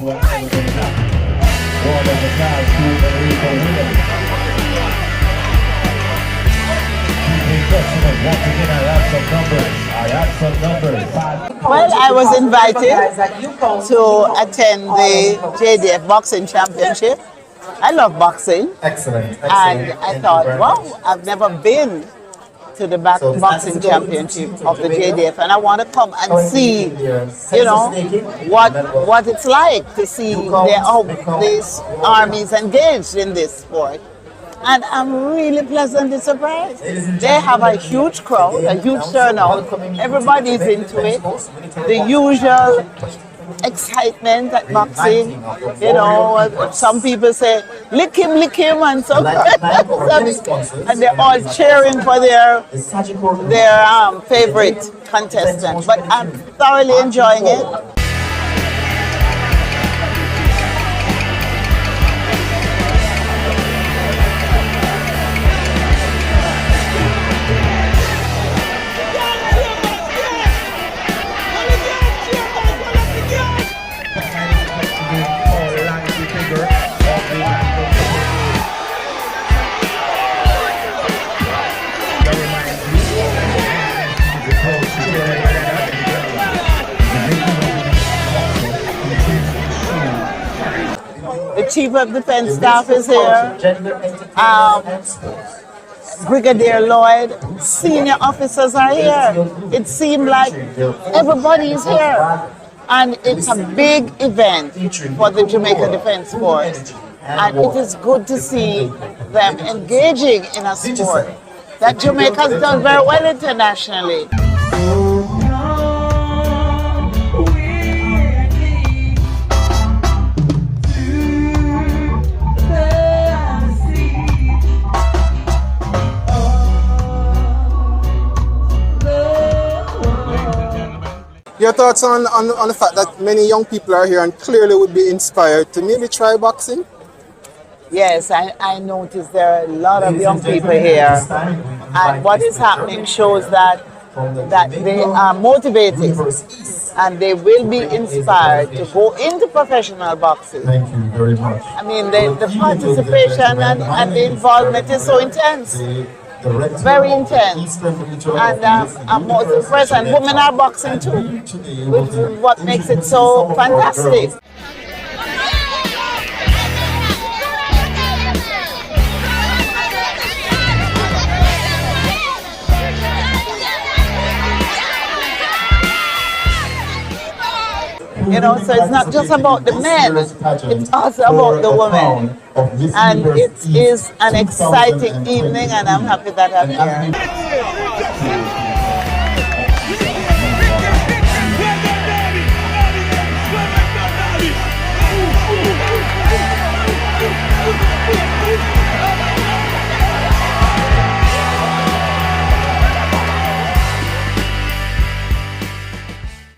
Well, I was invited to attend the JDF Boxing Championship. I love boxing. Excellent. And I thought, wow, I've never been to the boxing championship of the JDF, and I want to come and see, you know, what it's like to see how these armies engaged in this sport. And I'm really pleasantly surprised. They have a huge crowd, a huge turnout. Everybody's into it. The usual excitement at boxing. You know, some people say, lick him, and so and they're all cheering for their favorite contestant. But I'm thoroughly enjoying it. The Chief of Defense Staff is here. Brigadier Lloyd, senior officers are here. It seemed like everybody is here. And it's a big event for the Jamaica Defense Force. And it is good to see them engaging in a sport that Jamaica has done very well internationally. Your thoughts on the fact that many young people are here and clearly would be inspired to maybe try boxing? Yes, I noticed there are a lot of young people here, and what is happening shows that they are motivated and they will be inspired to go into professional boxing. Thank you very much. I mean, the participation and the involvement is so intense. Very intense, and I'm most impressed. And women are boxing too, which is what makes it so fantastic. You know, so it's not just about the men, it's also about the women. And it is an exciting evening, and I'm happy that I'm here.